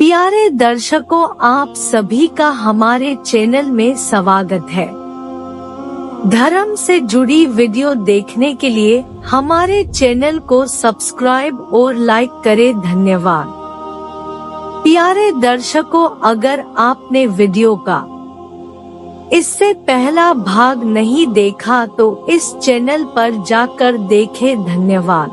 प्यारे दर्शकों, आप सभी का हमारे चैनल में स्वागत है। धर्म से जुड़ी वीडियो देखने के लिए हमारे चैनल को सब्सक्राइब और लाइक करें। धन्यवाद। प्यारे दर्शकों, अगर आपने वीडियो का इससे पहला भाग नहीं देखा तो इस चैनल पर जाकर देखें। धन्यवाद।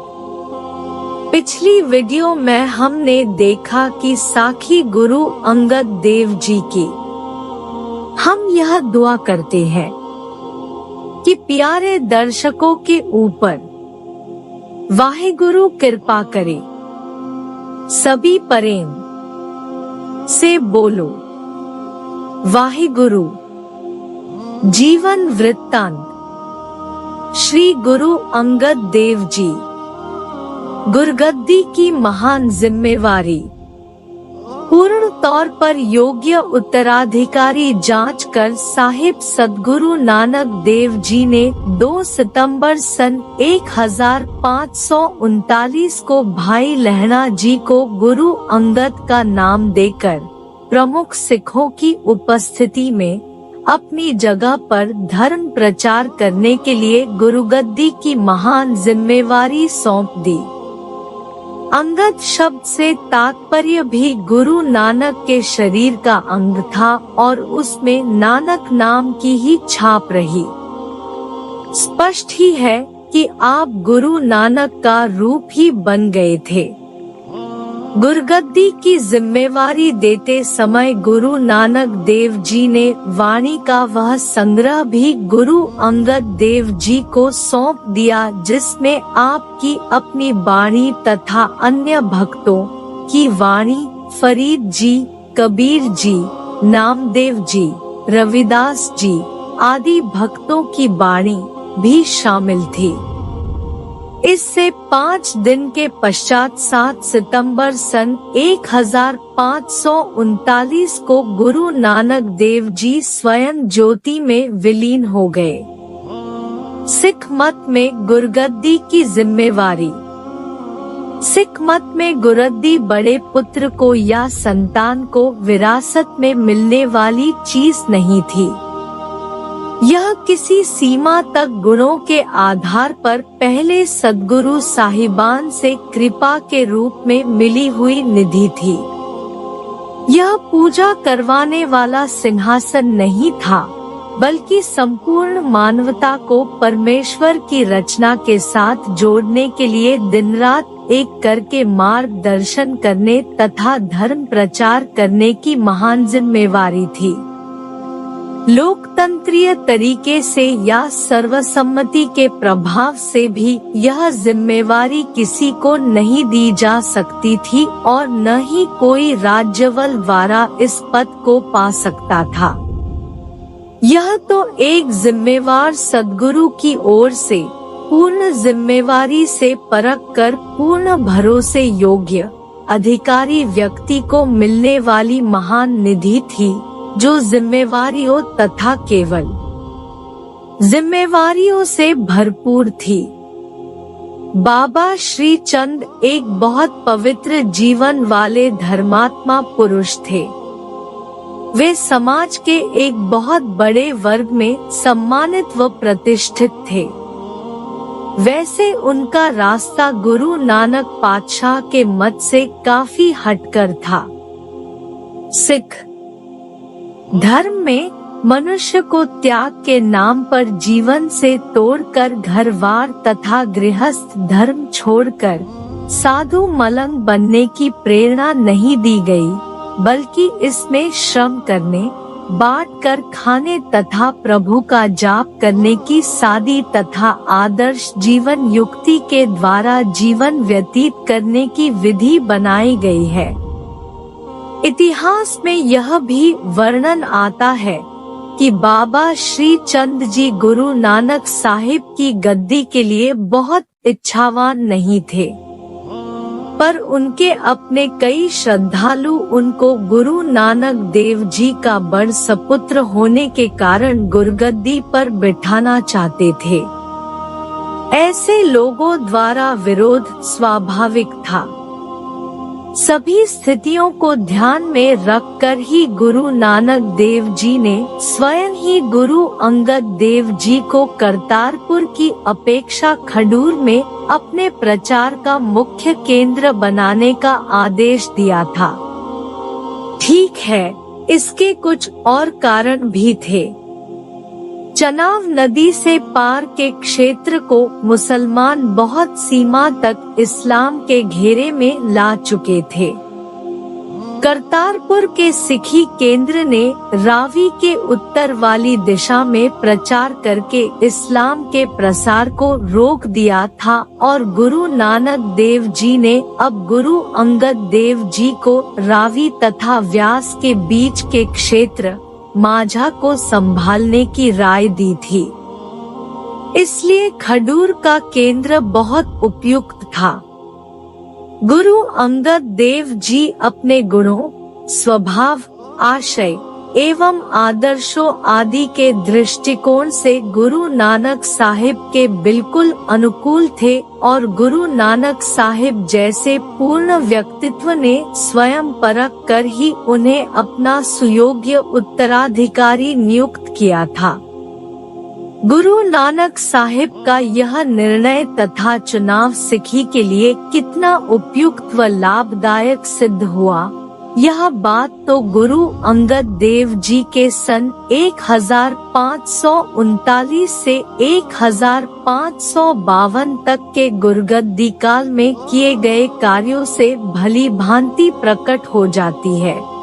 पिछली वीडियो में हमने देखा कि साखी गुरु अंगद देव जी की हम यह दुआ करते हैं कि प्यारे दर्शकों के ऊपर वाहिगुरु कृपा करे। सभी प्रेम से बोलो वाहिगुरु। जीवन वृत्तांत। श्री गुरु अंगद देव जी गुरगद्दी की महान जिम्मेवारी। पूर्ण तौर पर योग्य उत्तराधिकारी जांच कर साहिब सद्गुरु नानक देव जी ने 2 सितंबर सन 1539 को भाई लहणा जी को गुरु अंगद का नाम देकर प्रमुख सिखों की उपस्थिति में अपनी जगह पर धर्म प्रचार करने के लिए गुरुगद्दी की महान जिम्मेवारी सौंप दी। अंगद शब्द से तात्पर्य भी गुरु नानक के शरीर का अंग था और उसमें नानक नाम की ही छाप रही। स्पष्ट ही है कि आप गुरु नानक का रूप ही बन गए थे। गुरगद्दी की जिम्मेवारी देते समय गुरु नानक देव जी ने वाणी का वह संग्रह भी गुरु अंगद देव जी को सौंप दिया, जिसमें आपकी अपनी वाणी तथा अन्य भक्तों की वाणी, फरीद जी, कबीर जी, नामदेव जी, रविदास जी आदि भक्तों की वाणी भी शामिल थी। इससे 5 दिन के पश्चात 7 सितंबर सन 1539 को गुरु नानक देव जी स्वयं ज्योति में विलीन हो गए। सिख मत में गुरगद्दी की जिम्मेवारी। सिख मत में गुरगद्दी बड़े पुत्र को या संतान को विरासत में मिलने वाली चीज नहीं थी। यह किसी सीमा तक गुणों के आधार पर पहले सद्गुरु साहिबान से कृपा के रूप में मिली हुई निधि थी। यह पूजा करवाने वाला सिंहासन नहीं था, बल्कि संपूर्ण मानवता को परमेश्वर की रचना के साथ जोड़ने के लिए दिन रात एक करके मार्गदर्शन करने तथा धर्म प्रचार करने की महान जिम्मेवारी थी। लोकतंत्रीय तरीके से या सर्वसम्मति के प्रभाव से भी यह जिम्मेवारी किसी को नहीं दी जा सकती थी और न ही कोई राज्यवल द्वारा इस पद को पा सकता था। यह तो एक जिम्मेवार सद्गुरु की ओर से पूर्ण जिम्मेवारी से परख कर पूर्ण भरोसे योग्य अधिकारी व्यक्ति को मिलने वाली महान निधि थी, जो जिम्मेवारियों तथा केवल जिम्मेवारियों से भरपूर थी। बाबा श्री चंद एक बहुत पवित्र जीवन वाले धर्मात्मा पुरुष थे। वे समाज के एक बहुत बड़े वर्ग में सम्मानित व प्रतिष्ठित थे। वैसे उनका रास्ता गुरु नानक पातशाह के मत से काफी हटकर था। सिख धर्म में मनुष्य को त्याग के नाम पर जीवन से तोड़कर घरवार तथा गृहस्थ धर्म छोड़कर साधु मलंग बनने की प्रेरणा नहीं दी गई, बल्कि इसमें श्रम करने, बांट कर खाने तथा प्रभु का जाप करने की सादी तथा आदर्श जीवन युक्ति के द्वारा जीवन व्यतीत करने की विधि बनाई गई है। इतिहास में यह भी वर्णन आता है कि बाबा श्री चंद जी गुरु नानक साहिब की गद्दी के लिए बहुत इच्छावान नहीं थे, पर उनके अपने कई श्रद्धालु उनको गुरु नानक देव जी का बड़ सपुत्र होने के कारण गुरगद्दी पर बिठाना चाहते थे। ऐसे लोगों द्वारा विरोध स्वाभाविक था। सभी स्थितियों को ध्यान में रखकर ही गुरु नानक देव जी ने स्वयं ही गुरु अंगद देव जी को करतारपुर की अपेक्षा खडूर में अपने प्रचार का मुख्य केंद्र बनाने का आदेश दिया था। ठीक है, इसके कुछ और कारण भी थे। चनाव नदी से पार के क्षेत्र को मुसलमान बहुत सीमा तक इस्लाम के घेरे में ला चुके थे। करतारपुर के सिखी केंद्र ने रावी के उत्तर वाली दिशा में प्रचार करके इस्लाम के प्रसार को रोक दिया था और गुरु नानक देव जी ने अब गुरु अंगद देव जी को रावी तथा व्यास के बीच के क्षेत्र माझा को संभालने की राय दी थी। इसलिए खडूर का केंद्र बहुत उपयुक्त था। गुरु अंगद देव जी अपने गुणों, स्वभाव, आशय एवं आदर्शों आदि के दृष्टिकोण से गुरु नानक साहिब के बिल्कुल अनुकूल थे और गुरु नानक साहिब जैसे पूर्ण व्यक्तित्व ने स्वयं परख कर ही उन्हें अपना सुयोग्य उत्तराधिकारी नियुक्त किया था। गुरु नानक साहिब का यह निर्णय तथा चुनाव सिखी के लिए कितना उपयुक्त व लाभदायक सिद्ध हुआ, यह बात तो गुरु अंगद देव जी के सन 1539 से 1552 तक के गुरगद्दी काल में किए गए कार्यों से भली भांति प्रकट हो जाती है।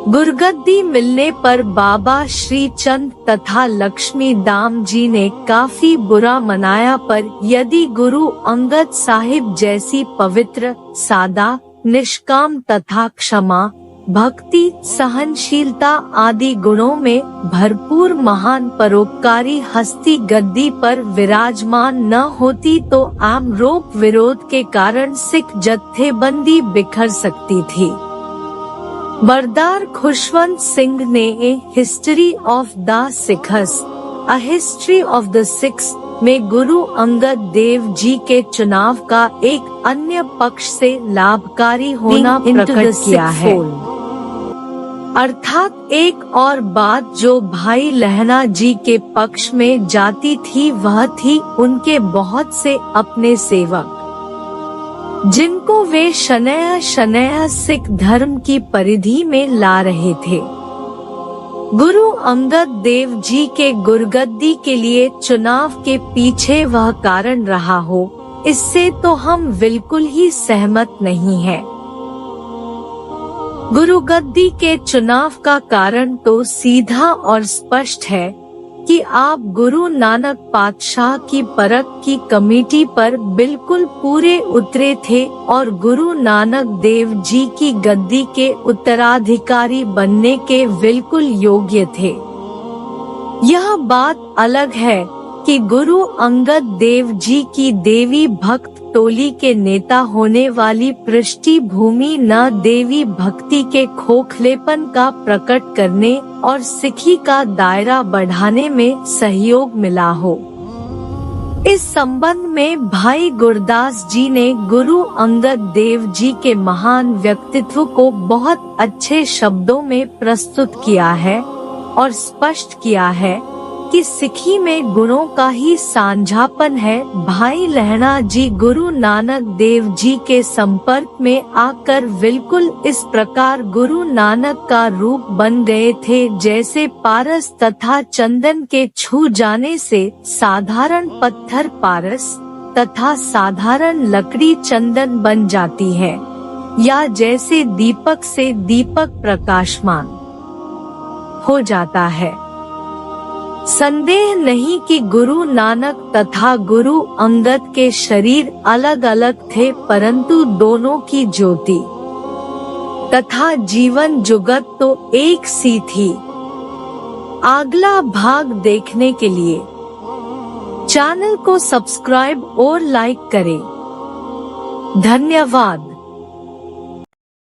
गुरगद्दी मिलने पर बाबा श्री चंद तथा लक्ष्मी दाम जी ने काफी बुरा मनाया, पर यदि गुरु अंगद साहिब जैसी पवित्र, सादा, निष्काम तथा क्षमा, भक्ति, सहनशीलता आदि गुणों में भरपूर महान परोपकारी हस्ती गद्दी पर विराजमान न होती तो आम रोप विरोध के कारण सिख जत्थेबंदी बिखर सकती थी। बरदार खुशवंत सिंह ने history of the Sikhs, a history of the Sikhs में गुरु अंगद देव जी के चुनाव का एक अन्य पक्ष से लाभकारी होना प्रकट किया है। अर्थात एक और बात जो भाई लहणा जी के पक्ष में जाती थी वह थी उनके बहुत से अपने सेवक, जिनको वे शनैः सिख धर्म की परिधि में ला रहे थे। गुरु अंगद देव जी के गुरगद्दी के लिए चुनाव के पीछे वह कारण रहा हो, इससे तो हम बिल्कुल ही सहमत नहीं हैं। गुरुगद्दी के चुनाव का कारण तो सीधा और स्पष्ट है कि आप गुरु नानक पातशाह की परख की कमेटी पर बिल्कुल पूरे उतरे थे और गुरु नानक देव जी की गद्दी के उत्तराधिकारी बनने के बिल्कुल योग्य थे। यह बात अलग है कि गुरु अंगद देव जी की देवी भक्त टोली के नेता होने वाली पृष्ठभूमि न देवी भक्ति के खोखलेपन का प्रकट करने और सिखी का दायरा बढ़ाने में सहयोग मिला हो। इस संबंध में भाई गुरदास जी ने गुरु अंगद देव जी के महान व्यक्तित्व को बहुत अच्छे शब्दों में प्रस्तुत किया है और स्पष्ट किया है कि सिखी में गुणों का ही साझापन है। भाई लहणा जी गुरु नानक देव जी के संपर्क में आकर बिल्कुल इस प्रकार गुरु नानक का रूप बन गए थे जैसे पारस तथा चंदन के छू जाने से साधारण पत्थर पारस तथा साधारण लकड़ी चंदन बन जाती है, या जैसे दीपक से दीपक प्रकाशमान हो जाता है। संदेह नहीं कि गुरु नानक तथा गुरु अंगद के शरीर अलग अलग थे, परंतु दोनों की ज्योति तथा जीवन जुगत तो एक सी थी। अगला भाग देखने के लिए चैनल को सब्सक्राइब और लाइक करें। धन्यवाद।